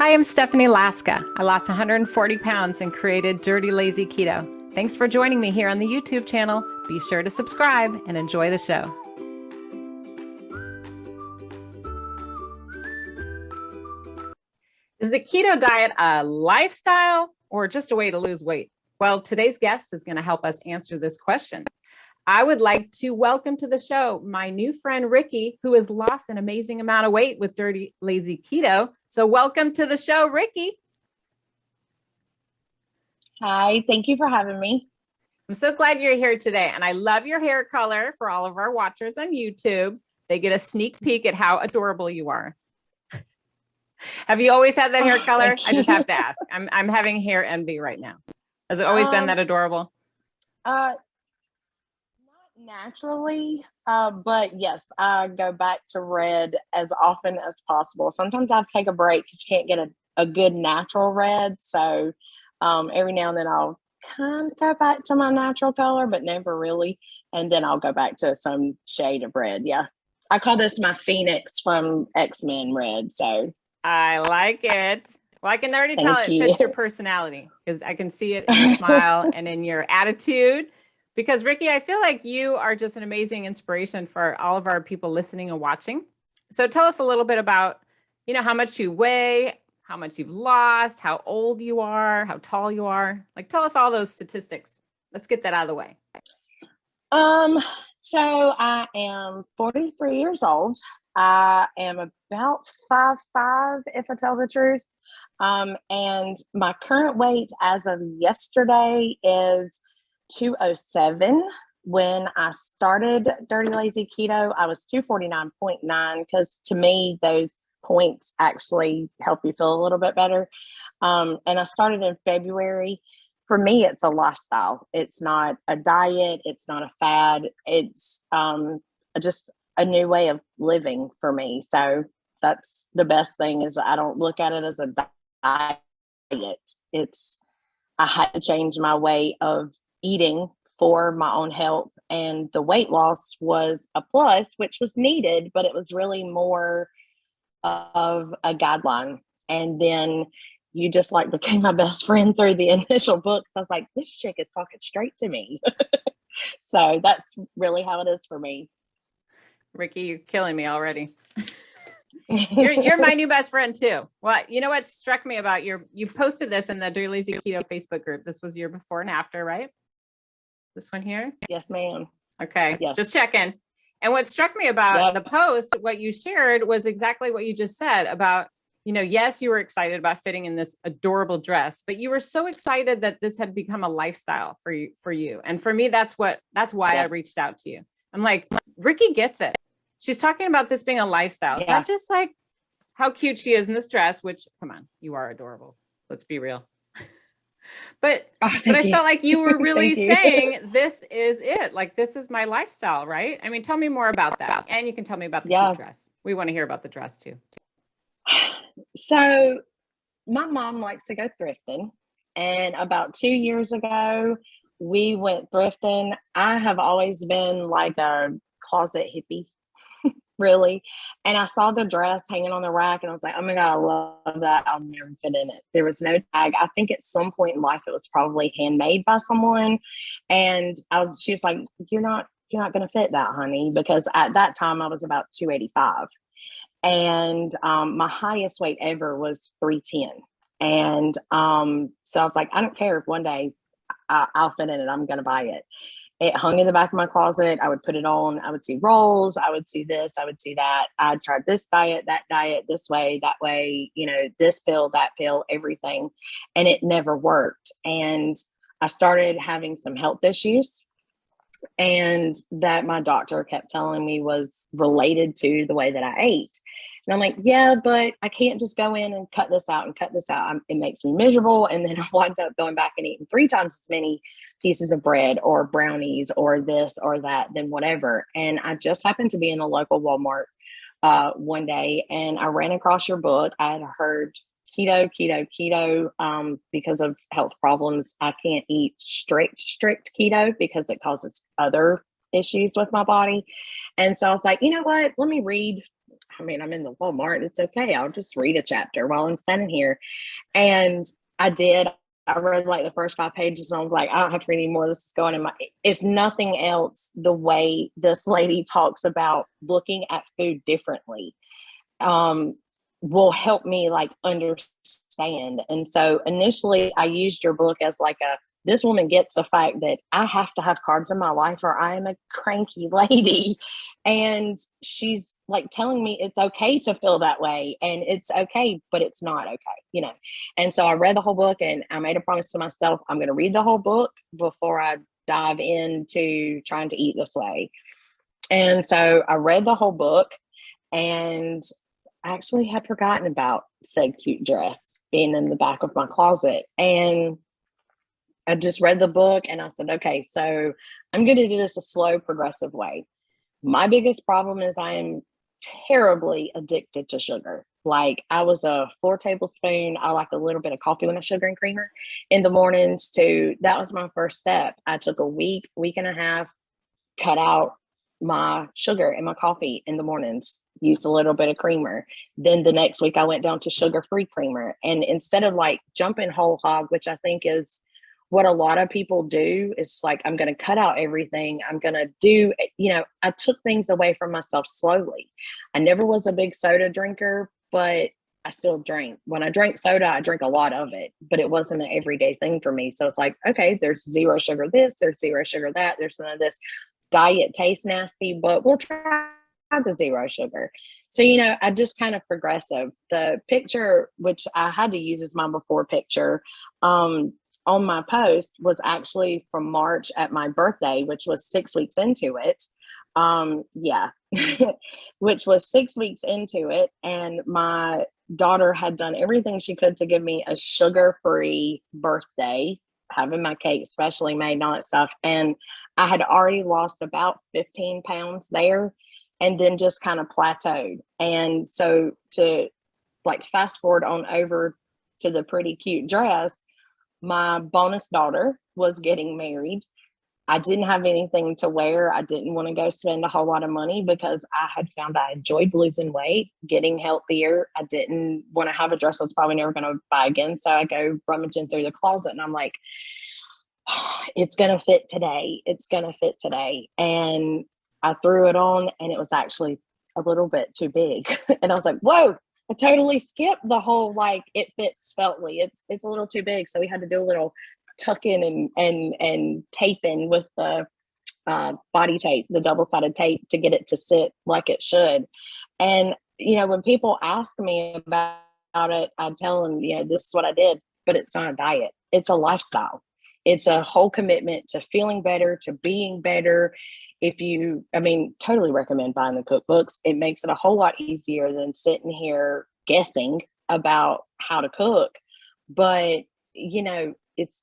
Hi, I'm Stephanie Laska. I lost 140 pounds and created Dirty Lazy Keto. Thanks for joining me here on the YouTube channel. Be sure to subscribe and enjoy the show. Is the keto diet a lifestyle or just a way to lose weight? Well, today's guest is going to help us answer this question. I would like to welcome to the show my new friend, Ricky, who has lost an amazing amount of weight with Dirty Lazy Keto. So welcome to the show, Ricky. Hi, thank you for having me. I'm so glad you're here today. And I love your hair color. For all of our watchers on YouTube, they get a sneak peek at how adorable you are. Have you always had that hair color? I just have to ask. I'm having hair envy right now. Has it always been that adorable? Not naturally, but yes, I go back to red as often as possible. Sometimes I take a break because you can't get a good natural red. So every now and then I'll kind of go back to my natural color, but never really. And then I'll go back to some shade of red. Yeah. I call this my Phoenix from X-Men red. So I like it. Well, I can already tell it you. fits your personality because I can see it in your smile and in your attitude. Because Ricky, I feel like you are just an amazing inspiration for all of our people listening and watching. So tell us a little bit about, how much you weigh, how much you've lost, how old you are, how tall you are. Like, tell us all those statistics. Let's get that out of the way. So I am 43 years old. I am about 5'5", if I tell the truth. And my current weight as of yesterday is 207. When I started Dirty Lazy Keto, I was 249.9 because to me, those points actually help you feel a little bit better. And I started in February. For me, it's a lifestyle. It's not a diet. It's not a fad. It's just a new way of living for me. So that's the best thing is I don't look at it as a diet. I had to change my way of eating for my own health, and the weight loss was a plus, which was needed, but it was really more of a guideline. And then you just like became my best friend through the initial books. I was like, this chick is talking straight to me. So that's really how it is for me. Ricky, you're killing me already. You're my new best friend too. Well, you know what struck me about you posted this in the Dirty Lazy Keto Facebook group. This was your before and after, right? This one here? Yes, ma'am. Okay. Yes. Just checking. And what struck me about the post, what you shared was exactly what you just said about, yes, you were excited about fitting in this adorable dress, but you were so excited that this had become a lifestyle for you. And for me, that's why I reached out to you. I'm like, Ricky gets it. She's talking about this being a lifestyle. It's not just like how cute she is in this dress, which, come on, you are adorable. Let's be real. But I felt like you were really saying this is it. Like, this is my lifestyle, right? I mean, tell me more about that. And you can tell me about the cute dress. We want to hear about the dress too. So my mom likes to go thrifting. And about 2 years ago, we went thrifting. I have always been like a closet hippie. Really. And I saw the dress hanging on the rack and I was like, oh my God, I love that. I'll never fit in it. There was no tag. I think at some point in life, it was probably handmade by someone. And she was like, you're not going to fit that, honey. Because at that time I was about 285. And my highest weight ever was 310. And so I was like, I don't care if one day I'll fit in it. I'm going to buy it. It hung in the back of my closet. I would put it on. I would see rolls. I would see this. I would see that. I tried this diet, that diet, this way, that way, this pill, that pill, everything. And it never worked. And I started having some health issues. And that my doctor kept telling me was related to the way that I ate. And I'm like, yeah, but I can't just go in and cut this out and cut this out. It makes me miserable. And then I wind up going back and eating 3 times as many pieces of bread or brownies or this or that, then whatever. And I just happened to be in the local Walmart one day and I ran across your book. I had heard keto, because of health problems. I can't eat strict keto because it causes other issues with my body. And so I was like, you know what, let me read I mean, I'm in the Walmart. It's okay. I'll just read a chapter while I'm standing here. And I did. I read like the first 5 pages and I was like, I don't have to read anymore. This is going in my, if nothing else, the way this lady talks about looking at food differently will help me like understand. And so initially I used your book as like this woman gets the fact that I have to have carbs in my life or I am a cranky lady. And she's like telling me it's okay to feel that way and it's okay, but it's not okay, And so I read the whole book and I made a promise to myself, I'm going to read the whole book before I dive into trying to eat this way. And so I read the whole book and I actually had forgotten about said cute dress being in the back of my closet. And I just read the book and I said, okay, so I'm going to do this a slow, progressive way. My biggest problem is I am terribly addicted to sugar. Like I was a 4 tablespoon. I like a little bit of coffee with my sugar and creamer in the mornings that was my first step. I took a week and a half, cut out my sugar in my coffee in the mornings, used a little bit of creamer. Then the next week I went down to sugar-free creamer. And instead of like jumping whole hog, which I think is what a lot of people do, is like, I'm going to cut out everything. I'm going to do, I took things away from myself slowly. I never was a big soda drinker, but I still drink. When I drink soda, I drink a lot of it, but it wasn't an everyday thing for me. So it's like, okay, there's 0 sugar this, there's 0 sugar that, there's none of this. Diet tastes nasty, but we'll try the 0 sugar. So, I just kind of progressive. The picture, which I had to use as my before picture, on my post was actually from March at my birthday, which was 6 weeks into it. Which was 6 weeks into it. And my daughter had done everything she could to give me a sugar-free birthday, having my cake specially made and all that stuff. And I had already lost about 15 pounds there and then just kind of plateaued. And so to like fast forward on over to the pretty cute dress, my bonus daughter was getting married. I didn't have anything to wear. I didn't want to go spend a whole lot of money because I had found I enjoyed losing weight, getting healthier. I didn't want to have a dress I was probably never going to buy again. So I go rummaging through the closet and I'm like, it's going to fit today. It's going to fit today. And I threw it on and it was actually a little bit too big. And I was like, whoa, I totally skipped the whole, like, it fits feltly. It's a little too big. So we had to do a little tuck in and taping with the body tape, the double-sided tape to get it to sit like it should. And, when people ask me about it, I tell them, this is what I did, but it's not a diet. It's a lifestyle. It's a whole commitment to feeling better, to being better. Totally recommend buying the cookbooks. It makes it a whole lot easier than sitting here guessing about how to cook. But, it's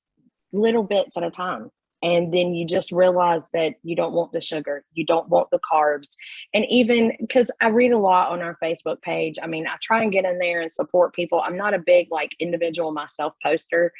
little bits at a time. And then you just realize that you don't want the sugar, you don't want the carbs. And even because I read a lot on our Facebook page, I try and get in there and support people. I'm not a big like individual myself poster,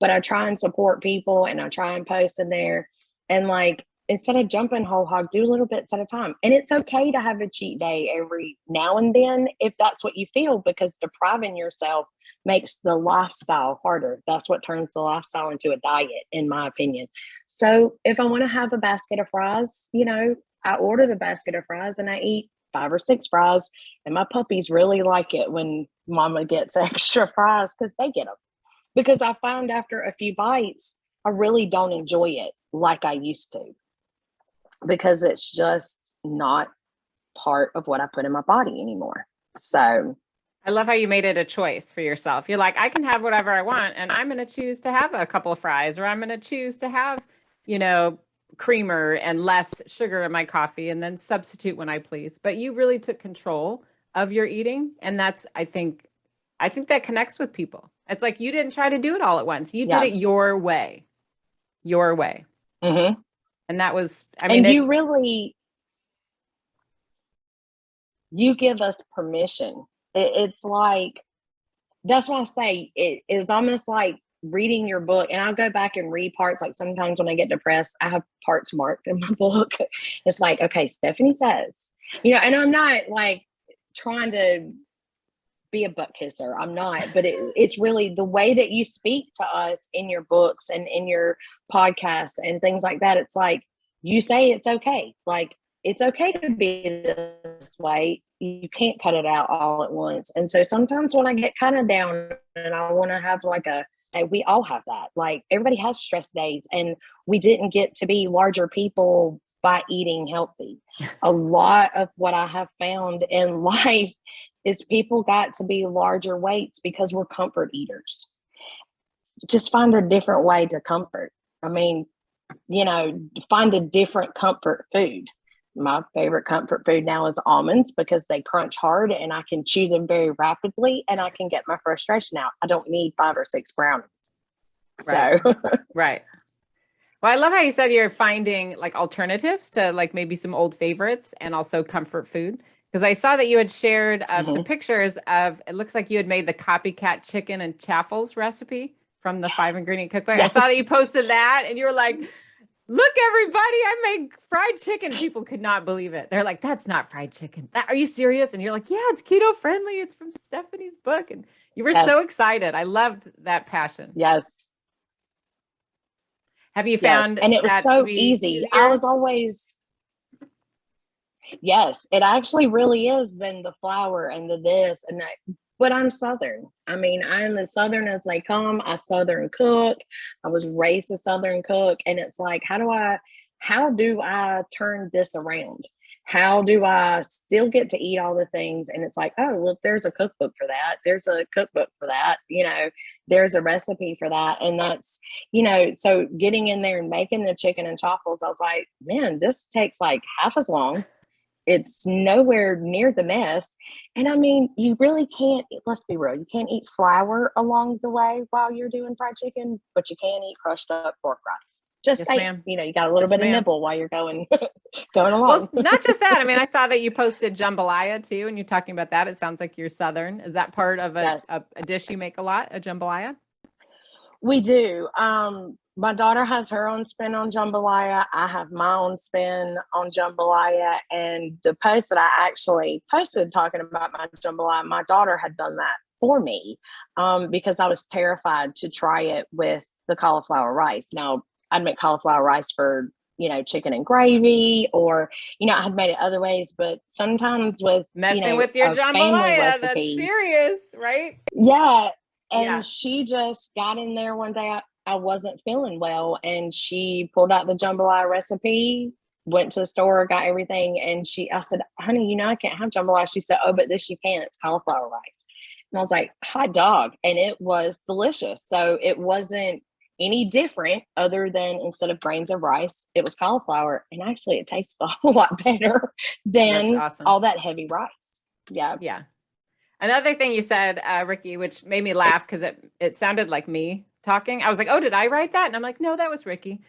but I try and support people and I try and post in there. And like, instead of jumping whole hog, do little bits at a time. And it's okay to have a cheat day every now and then if that's what you feel, because depriving yourself makes the lifestyle harder. That's what turns the lifestyle into a diet, in my opinion. So if I want to have a basket of fries, I order the basket of fries and I eat 5 or 6 fries. And my puppies really like it when mama gets extra fries because they get them. Because I found after a few bites, I really don't enjoy it like I used to, because it's just not part of what I put in my body anymore. So I love how you made it a choice for yourself. You're like, I can have whatever I want, and I'm going to choose to have a couple of fries, or I'm going to choose to have, creamer and less sugar in my coffee, and then substitute when I please. But you really took control of your eating. And that's, I think that connects with people. It's like, you didn't try to do it all at once. You did it your way. Mm-hmm. And that was, you give us permission. It's like, that's why I say it's almost like reading your book. And I'll go back and read parts. Like sometimes when I get depressed, I have parts marked in my book. It's like, okay, Stephanie says, and I'm not like trying to be a butt kisser. I'm not, but it's really the way that you speak to us in your books and in your podcasts and things like that. It's like, you say it's okay. Like, it's okay to be this way. You can't cut it out all at once. And so sometimes when I get kind of down and I want to have like we all have that. Like, everybody has stress days, and we didn't get to be larger people by eating healthy. A lot of what I have found in life is people got to be larger weights because we're comfort eaters. Just find a different way to comfort. I mean, find a different comfort food. My favorite comfort food now is almonds because they crunch hard and I can chew them very rapidly and I can get my frustration out. I don't need 5 or 6 brownies. Right. So, right. Well, I love how you said you're finding like alternatives to like maybe some old favorites and also comfort food. Because I saw that you had shared some pictures of, it looks like you had made the copycat chicken and chaffles recipe from the 5-ingredient cookbook. Yes. I saw that you posted that and you were like, look, everybody, I made fried chicken. People could not believe it. They're like, that's not fried chicken. Are you serious? And you're like, yeah, it's keto friendly. It's from Stephanie's book. And you were so excited. I loved that passion. Yes. Have you found and it was so easy. Easier? I was always, yes, it actually really is than the flour and the this and that. But I'm Southern. I mean, I'm as Southern as they come. I Southern cook. I was raised a Southern cook. And it's like, how do I turn this around? How do I still get to eat all the things? And it's like, oh, well, there's a cookbook for that. There's a cookbook for that. There's a recipe for that. And that's, so getting in there and making the chicken and chaffles, I was like, man, this takes like half as long. It's nowhere near the mess. And I mean, you really can't, let's be real, you can't eat flour along the way while you're doing fried chicken, but you can eat crushed up pork rinds. Just say, you got a little bit of nibble while you're going along. Well, not just that. I mean, I saw that you posted jambalaya too, and you're talking about that. It sounds like you're Southern. Is that part of a dish you make a lot, a jambalaya? We do. My daughter has her own spin on jambalaya. I have my own spin on jambalaya. And the post that I actually posted talking about my jambalaya, my daughter had done that for me because I was terrified to try it with the cauliflower rice. Now, I'd make cauliflower rice for, chicken and gravy, or, I had made it other ways, but sometimes with messing with your jambalaya, that's serious, right? Yeah. And she just got in there one day. I wasn't feeling well, and she pulled out the jambalaya recipe, went to the store, got everything. And I said, honey, I can't have jambalaya. She said, oh, but this you can. It's cauliflower rice. And I was like, hot dog. And it was delicious. So it wasn't any different other than instead of grains of rice, it was cauliflower. And actually it tastes a whole lot better than all that heavy rice. Yeah. Yeah. Another thing you said, Ricky, which made me laugh because it sounded like me talking. I was like, oh, did I write that? And I'm like, no, that was Ricky.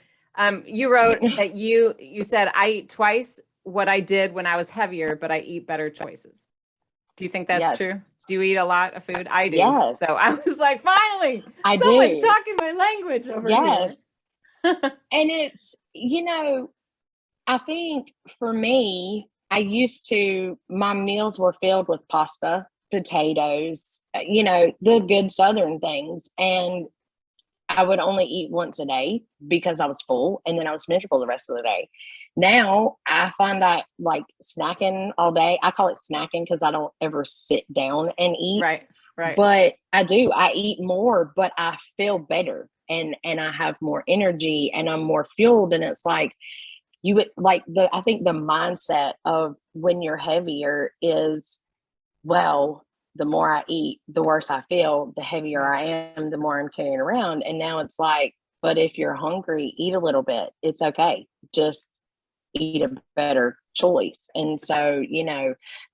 You wrote that you said, I eat twice what I did when I was heavier, but I eat better choices. Do you think that's true? Do you eat a lot of food? I do. Yes. So I was like, finally, someone's talking my language over here. Yes. And it's, I think for me, my meals were filled with pasta, potatoes, the good Southern things. And I would only eat once a day because I was full, and then I was miserable the rest of the day. Now I find that like snacking all day, I call it snacking because I don't ever sit down and eat. Right. But I eat more, but I feel better and I have more energy and I'm more fueled. And it's like, I think the mindset of when you're heavier is, well, the more I eat, the worse I feel, the heavier I am, the more I'm carrying around. And now it's like, but if you're hungry, eat a little bit. It's okay. Just eat a better choice. And so,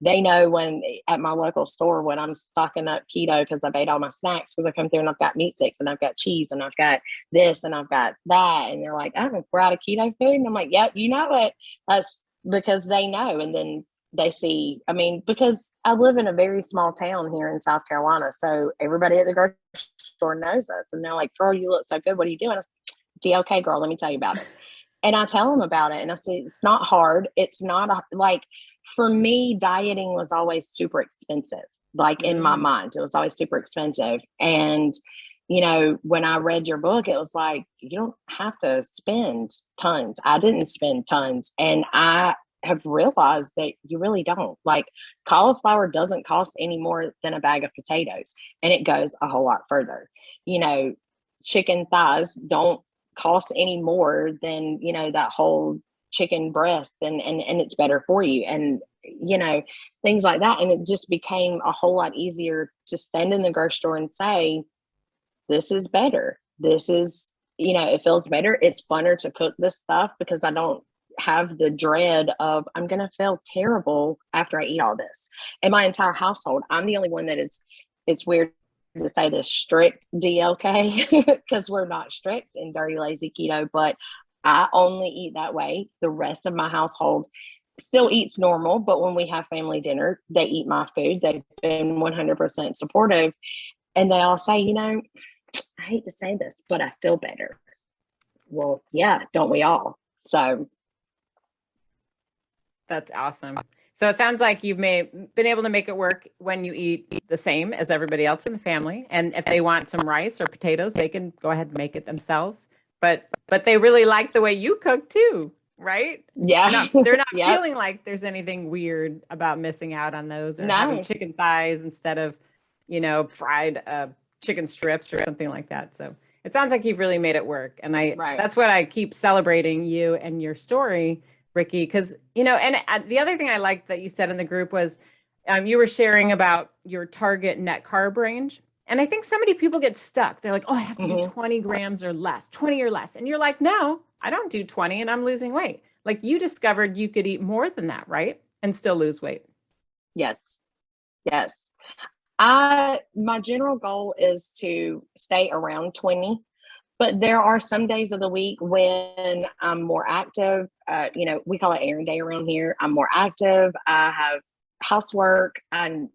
they know when at my local store, when I'm stocking up keto, because I've ate all my snacks, because I come through and I've got meat sticks and I've got cheese and I've got this and I've got that. And they're like, oh, we're out of keto food. And I'm like, yeah, you know what? That's because they know. And then they see, because I live in a very small town here in South Carolina. So everybody at the grocery store knows us. And they're like, girl, you look so good. What are you doing? I said, DLK, girl, let me tell you about it. And I tell them about it. And I say, it's not hard. It's not like For me, dieting was always super expensive. Like in my mind, it was always super expensive. And, when I read your book, it was like, you don't have to spend tons. I didn't spend tons. And I have realized that you really don't. Like, cauliflower doesn't cost any more than a bag of potatoes, and it goes a whole lot further. Chicken thighs don't cost any more than, that whole chicken breast, and it's better for you. And, things like that. And it just became a whole lot easier to stand in the grocery store and say, this is better. This is, it feels better. It's funner to cook this stuff because I don't have the dread of I'm going to feel terrible after I eat all this. And my entire household, I'm the only one that it's weird to say the strict DLK because we're not strict in dirty lazy keto, but I only eat that way. The rest of my household still eats normal, but when we have family dinner, they eat my food. They've been 100% supportive. And they all say, I hate to say this, but I feel better. Well, yeah, don't we all? So that's awesome. So it sounds like you've been able to make it work when you eat the same as everybody else in the family. And if they want some rice or potatoes, they can go ahead and make it themselves. But they really like the way you cook too, right? Yeah. They're not Yep. feeling like there's anything weird about missing out on those or having chicken thighs instead of, fried chicken strips or something like that. So it sounds like you've really made it work. And that's what I keep celebrating you and your story, Ricky, because, and the other thing I liked that you said in the group was you were sharing about your target net carb range. And I think so many people get stuck. They're like, oh, I have to do 20 grams or less, 20 or less. And you're like, no, I don't do 20 and I'm losing weight. Like you discovered you could eat more than that, right? And still lose weight. Yes. My general goal is to stay around 20, but there are some days of the week when I'm more active. We call it errand day around here. I'm more active. I have housework, and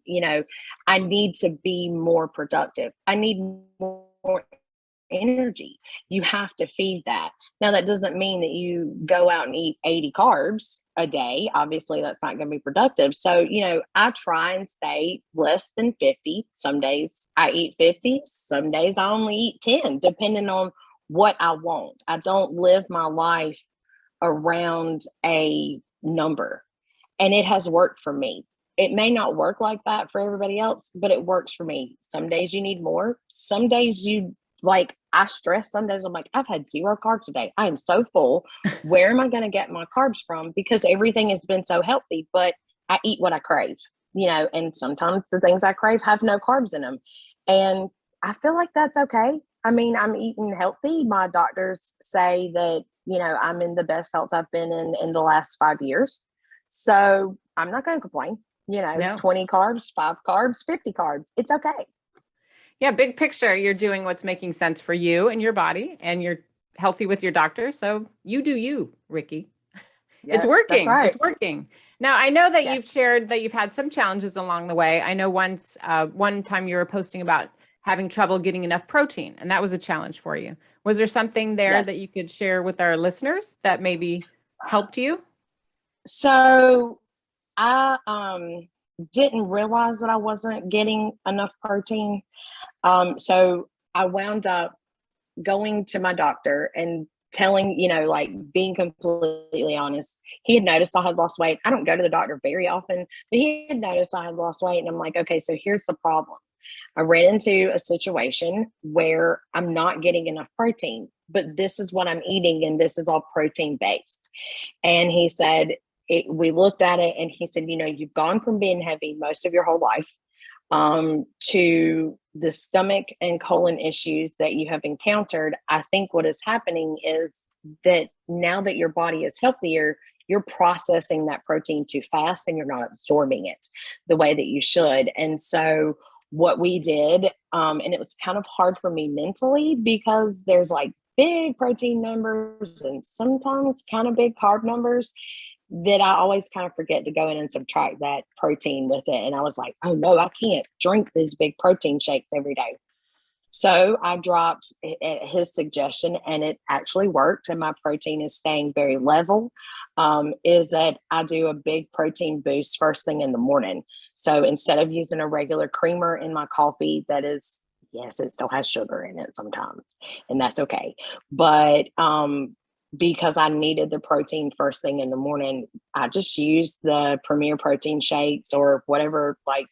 I need to be more productive. I need more energy. You have to feed that. Now, that doesn't mean that you go out and eat 80 carbs a day. Obviously, that's not going to be productive. So, I try and stay less than 50. Some days I eat 50. Some days I only eat 10, depending on what I want. I don't live my life around a number, and it has worked for me. It may not work like that for everybody else, but it works for me. Some days you need more. Some days I stress. Some days I'm like, I've had 0 carbs today. I am so full. Where am I going to get my carbs from? Because everything has been so healthy, but I eat what I crave, and sometimes the things I crave have no carbs in them. And I feel like that's okay. I mean, I'm eating healthy. My doctors say that, I'm in the best health I've been in the last 5 years. So I'm not going to complain. No. 20 carbs, 5 carbs, 50 carbs. It's okay. Yeah. Big picture. You're doing what's making sense for you and your body, and you're healthy with your doctor. So you do you, Ricky. It's working. That's right. It's working. Now, I know that you've shared that you've had some challenges along the way. I know one time you were posting about having trouble getting enough protein, and that was a challenge for you. Was there something there that you could share with our listeners that maybe helped you? So I didn't realize that I wasn't getting enough protein. So I wound up going to my doctor and telling, being completely honest. He had noticed I had lost weight. I don't go to the doctor very often, but he had noticed I had lost weight. And I'm like, okay, so here's the problem. I ran into a situation where I'm not getting enough protein, but this is what I'm eating, and this is all protein based. And he said, we looked at it, and he said, you've gone from being heavy most of your whole life to the stomach and colon issues that you have encountered. I think what is happening is that now that your body is healthier, you're processing that protein too fast and you're not absorbing it the way that you should. And so what we did, and it was kind of hard for me mentally because there's like big protein numbers and sometimes kind of big carb numbers, that I always kind of forget to go in and subtract that protein with it. And I was like, oh no, I can't drink these big protein shakes every day. So I dropped at his suggestion, and it actually worked, and my protein is staying very level. Is that I do a big protein boost first thing in the morning. So instead of using a regular creamer in my coffee, that is, yes, it still has sugar in it sometimes, and that's okay. But because I needed the protein first thing in the morning, I just used the Premier protein shakes or whatever, like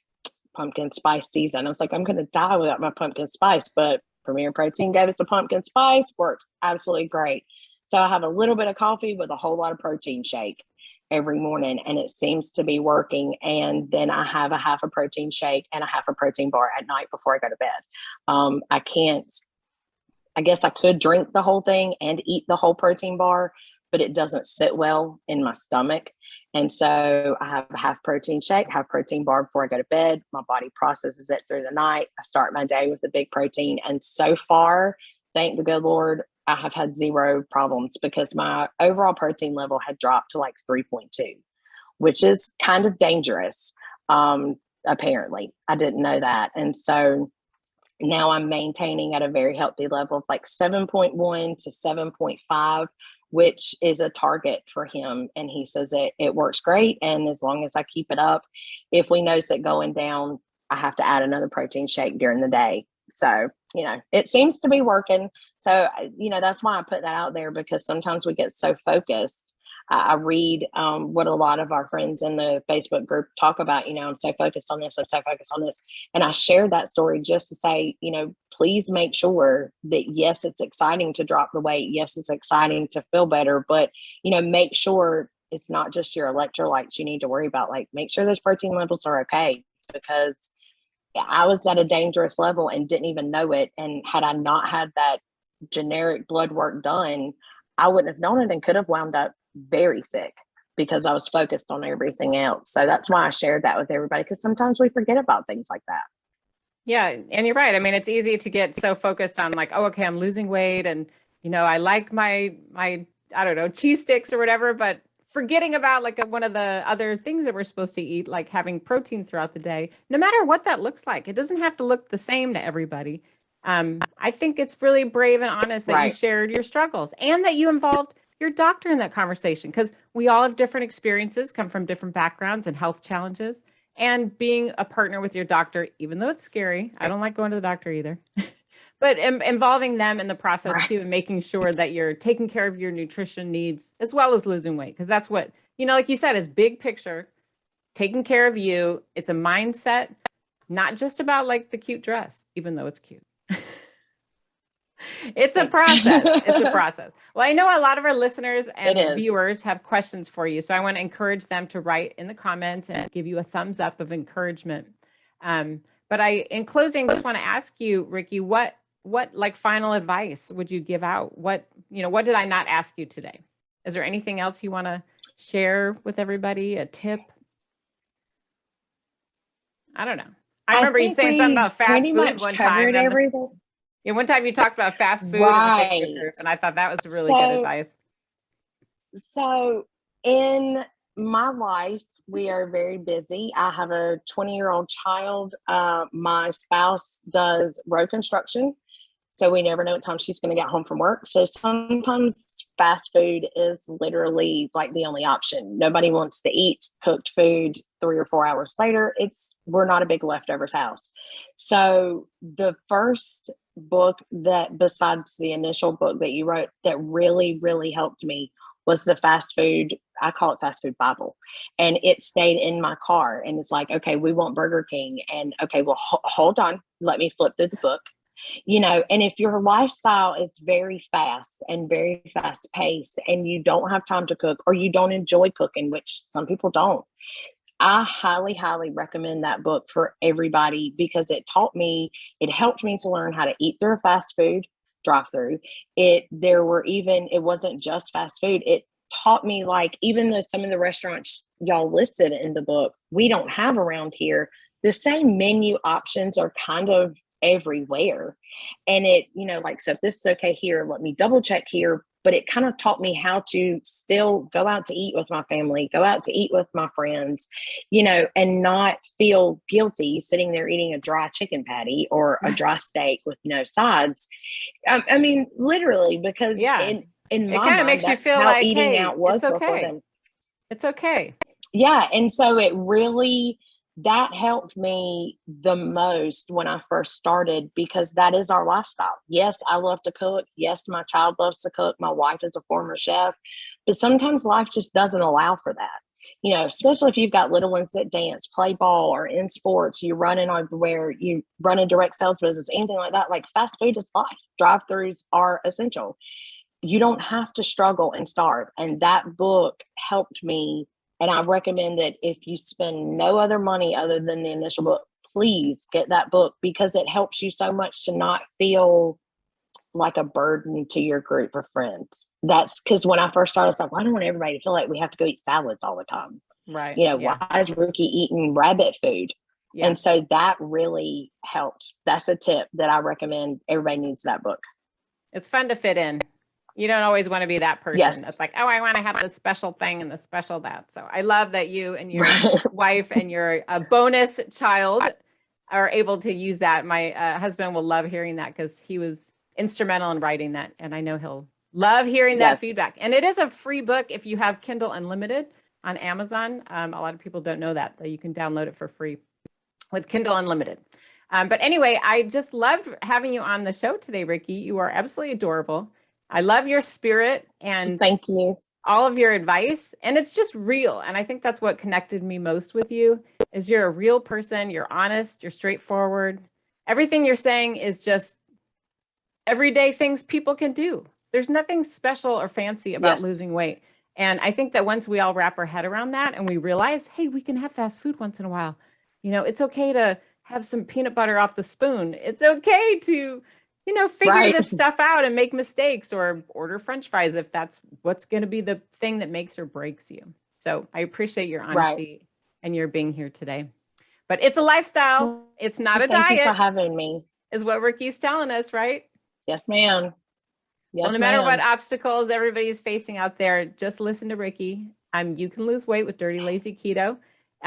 pumpkin spice season. I was like, I'm going to die without my pumpkin spice, but Premier Protein gave us a pumpkin spice, works absolutely great. So I have a little bit of coffee with a whole lot of protein shake every morning, and it seems to be working. And then I have a half a protein shake and a half a protein bar at night before I go to bed. I guess I could drink the whole thing and eat the whole protein bar, but it doesn't sit well in my stomach. And so I have a half protein shake, half protein bar before I go to bed. My body processes it through the night. I start my day with a big protein. And so far, thank the good Lord, I have had zero problems because my overall protein level had dropped to like 3.2, which is kind of dangerous. Apparently, I didn't know that. And so now I'm maintaining at a very healthy level of like 7.1 to 7.5, which is a target for him. And he says it works great. And as long as I keep it up, if we notice it going down, I have to add another protein shake during the day. So, it seems to be working. So, that's why I put that out there, because sometimes we get so focused. I read what a lot of our friends in the Facebook group talk about. I'm so focused on this, I'm so focused on this. And I shared that story just to say, please make sure that, yes, it's exciting to drop the weight. Yes, it's exciting to feel better, but, make sure it's not just your electrolytes you need to worry about. Like, make sure those protein levels are okay, because I was at a dangerous level and didn't even know it. And had I not had that generic blood work done, I wouldn't have known it and could have wound up very sick because I was focused on everything else. So that's why I shared that with everybody, because sometimes we forget about things like that. Yeah. And you're right. I mean, it's easy to get so focused on like, oh, okay, I'm losing weight. And, I like my, I don't know, cheese sticks or whatever, but forgetting about like one of the other things that we're supposed to eat, like having protein throughout the day, no matter what that looks like. It doesn't have to look the same to everybody. I think it's really brave and honest that you shared your struggles and that you involved your doctor in that conversation, because we all have different experiences, come from different backgrounds and health challenges. And being a partner with your doctor, even though it's scary, I don't like going to the doctor either, but involving them in the process too, and making sure that you're taking care of your nutrition needs as well as losing weight. Because that's what, like you said, is big picture, taking care of you. It's a mindset, not just about like the cute dress, even though it's cute. It's a process. It's a process. Well, I know a lot of our listeners and viewers have questions for you. So I want to encourage them to write in the comments and give you a thumbs up of encouragement. But in closing, just want to ask you, Ricky, what like final advice would you give out? What did I not ask you today? Is there anything else you want to share with everybody? A tip? I don't know. I remember you saying something about fast food one time. Yeah, one time you talked about fast food in the Facebook group, and I thought that was really good advice. So in my life, we are very busy. I have a 20-year-old child. My spouse does road construction, so we never know what time she's going to get home from work. So sometimes fast food is literally like the only option. Nobody wants to eat cooked food 3 or 4 hours later. We're not a big leftovers house. So the first book that, besides the initial book that you wrote, that really, really helped me was the fast food. I call it fast food Bible. And it stayed in my car. And it's like, okay, we want Burger King. And okay, well, hold on. Let me flip through the book. And if your lifestyle is very fast and very fast paced and you don't have time to cook, or you don't enjoy cooking, which some people don't, I highly, highly recommend that book for everybody, because it helped me to learn how to eat through a fast food drive-through. It wasn't just fast food. It taught me, like, even though some of the restaurants y'all listed in the book, we don't have around here, the same menu options are kind of everywhere. And it, like, so if this is okay here, let me double check here. but it kind of taught me how to still go out to eat with my family, go out to eat with my friends, and not feel guilty sitting there eating a dry chicken patty or a dry steak with no sides. I mean, literally, because in my mind, makes you that's feel how like, eating hey, out was it's okay. before them. It's okay. Yeah. And so that helped me the most when I first started, because that is our lifestyle. Yes, I love to cook. Yes, my child loves to cook. My wife is a former chef, but sometimes life just doesn't allow for that. Especially if you've got little ones that dance, play ball, or in sports, you're running everywhere, you run a direct sales business, anything like that. Like, fast food is life. Drive-throughs are essential. You don't have to struggle and starve. And that book helped me. And I recommend that if you spend no other money other than the initial book, please get that book, because it helps you so much to not feel like a burden to your group of friends. That's because when I first started, it's like, well, I don't want everybody to feel like we have to go eat salads all the time. Right. Why is Ricky eating rabbit food? Yeah. And so that really helped. That's a tip that I recommend. Everybody needs that book. It's fun to fit in. You don't always want to be that person that's like, oh, I want to have this special thing and the special that. So I love that you and your wife and your bonus child are able to use that. My husband will love hearing that, because he was instrumental in writing that. And I know he'll love hearing that feedback. And it is a free book if you have Kindle Unlimited on Amazon. A lot of people don't know that you can download it for free with Kindle Unlimited. But anyway, I just loved having you on the show today, Ricky. You are absolutely adorable. I love your spirit and thank you. All of your advice. And it's just real. And I think that's what connected me most with you, is you're a real person. You're honest. You're straightforward. Everything you're saying is just everyday things people can do. There's nothing special or fancy about losing weight. And I think that once we all wrap our head around that and we realize, hey, we can have fast food once in a while. It's okay to have some peanut butter off the spoon. It's okay to figure this stuff out and make mistakes, or order French fries if that's what's going to be the thing that makes or breaks you. So I appreciate your honesty and your being here today. But it's a lifestyle. It's not a diet. Thank you for having me. Is what Ricky's telling us, right? Yes, ma'am. Yes, well, no matter what obstacles everybody's facing out there, just listen to Ricky. You can lose weight with Dirty Lazy Keto.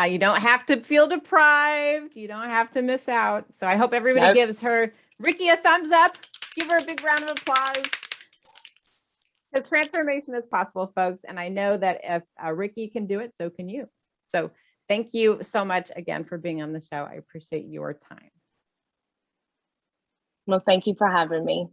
You don't have to feel deprived. You don't have to miss out. So I hope everybody gives Ricky a thumbs up. Give her a big round of applause. Because transformation is possible, folks. And I know that if Ricky can do it, so can you. So thank you so much again for being on the show. I appreciate your time. Well, thank you for having me.